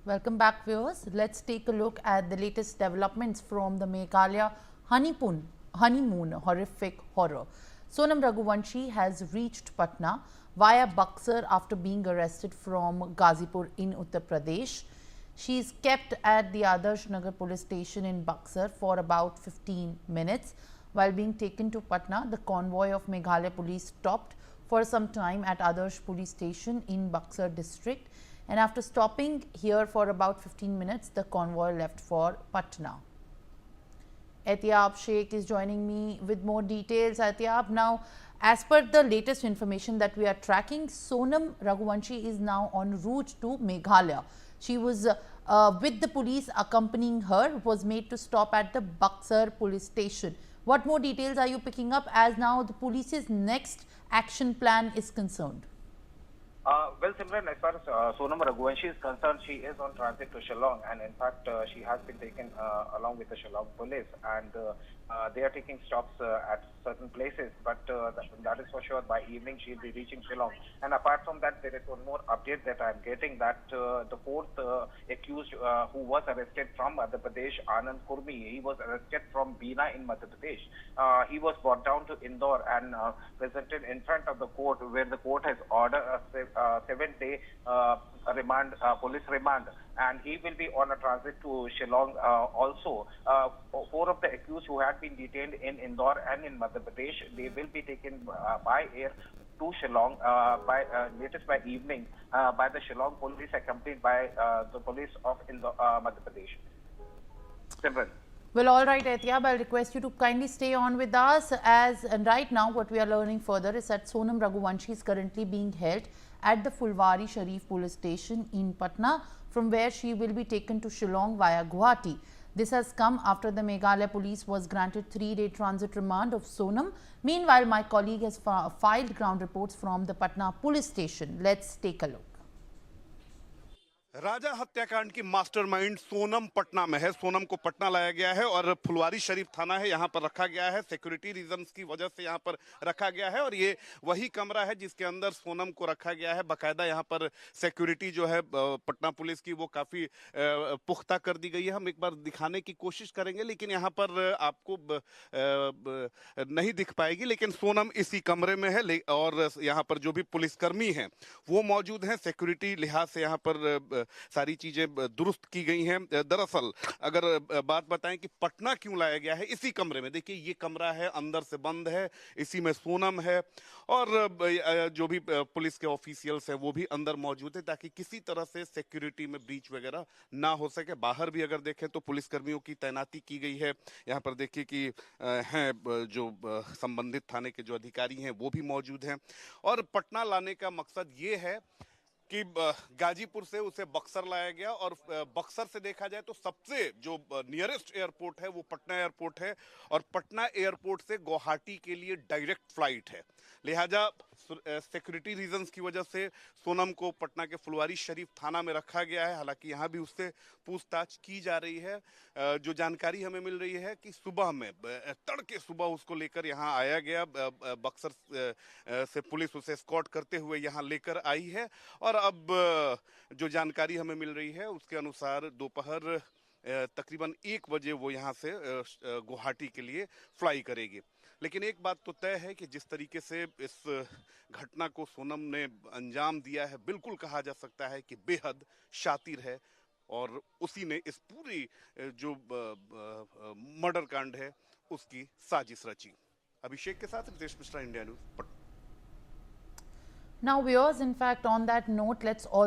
Welcome back, viewers. Let's take a look at the latest developments from the Meghalaya honeymoon horrific horror. Sonam Raghuvanshi has reached Patna via Buxar after being arrested from Ghazipur in Uttar Pradesh. She is kept at the Adarsh Nagar police station in Buxar for about 15 minutes. While being taken to Patna, the convoy of Meghalaya police stopped for some time at Adarsh police station in Buxar district, and after stopping here for about 15 minutes, the convoy left for Patna. Atyab Sheikh is joining me with more details. Atyab, now as per the latest information that we are tracking, Sonam Raghuvanshi is now en route to Meghalaya. She was with the police accompanying her, was made to stop at the Buxar police station. What more details are you picking up as now the police's next action plan is concerned? Well, Simran, as far as Sonam Raghuvanshi is concerned, she is on transit to Shillong, and in fact, she has been taken along with the Shillong police, and they are taking stops at certain places, but that is for sure by evening she will be reaching Shillong. And apart from that, there is one more update that I am getting, that the fourth accused who was arrested from Madhya Pradesh, Anand Kurmi, he was arrested from Bina in Madhya Pradesh. He was brought down to Indore and presented in front of the court, where the court has ordered a 7-day remand, police remand, and he will be on a transit to Shillong also. Four of the accused who had been detained in Indore and in Madhya Pradesh, they will be taken by air to Shillong latest by evening by the Shillong police, accompanied by the police of Madhya Pradesh. Simran. Well, all right, Atyab, I'll request you to kindly stay on with us, as and right now what we are learning further is that Sonam Raghuvanshi is currently being held at the Fulwari Sharif police station in Patna, from where she will be taken to Shillong via Guwahati. This has come after the Meghalaya police was granted 3-day transit remand of Sonam. Meanwhile, my colleague has filed ground reports from the Patna police station. Let's take a look. राजा हत्याकांड की mastermind Sonam Patna में है। सोनम को पटना लाया गया है और फुलवारी शरीफ थाना है, यहाँ पर रखा गया है। सिक्योरिटी रीजंस की वजह से यहाँ पर रखा गया है और ये वही कमरा है जिसके अंदर सोनम को रखा गया है। बाकायदा यहाँ पर सिक्योरिटी जो है पटना पुलिस की वो काफ़ी पुख्ता कर दी गई है। हम एक बार दिखाने की कोशिश करेंगे, लेकिन यहाँ पर आपको नहीं दिख पाएगी, लेकिन सोनम इसी कमरे में है और यहाँ पर जो भी पुलिसकर्मी हैं वो मौजूद हैं। सिक्योरिटी लिहाज से यहाँ पर सारी चीजें दुरुस्त की गई हैं। दरअसल अगर बात बताएं कि पटना क्यों लाया गया है इसी कमरे में, देखिए ये कमरा है, अंदर से बंद है, इसी में सोनम है और जो भी पुलिस के ऑफिशियल्स हैं वो भी अंदर मौजूद है, ताकि किसी तरह से सिक्योरिटी में ब्रीच वगैरह ना हो सके। बाहर भी अगर देखें तो पुलिसकर्मियों की तैनाती की गई है। यहाँ पर देखिए कि हैं जो संबंधित थाने के जो अधिकारी हैं वो भी मौजूद हैं और पटना लाने का मकसद ये है कि गाजीपुर से उसे बक्सर लाया गया और बक्सर से देखा जाए तो सबसे जो नियरेस्ट एयरपोर्ट है वो पटना एयरपोर्ट है और पटना एयरपोर्ट से गुवाहाटी के लिए डायरेक्ट फ्लाइट है। लिहाजा सिक्योरिटी रीजंस की वजह से सोनम को पटना के फुलवारी शरीफ थाना में रखा गया है। हालांकि यहाँ भी उससे पूछताछ की जा रही है। जो जानकारी हमें मिल रही है कि सुबह में तड़के सुबह उसको लेकर यहाँ आया गया, बक्सर से पुलिस उसे एस्कॉर्ट करते हुए यहाँ लेकर आई है और अब जो जानकारी हमें मिल रही है उसके अनुसार दोपहर तकरीबन 1 बजे वो यहाँ से गुवाहाटी के लिए फ्लाई करेगी। लेकिन एक बात तो तय है कि जिस तरीके से इस घटना को सोनम ने अंजाम दिया है, बिल्कुल कहा जा सकता है कि बेहद शातिर है और उसी ने इस पूरी जो मर्डर कांड है उसकी साजिश रची। अभिषेक के साथ Ritesh Mishra, India News, Patna. Now, viewers, in fact, on that note, let's all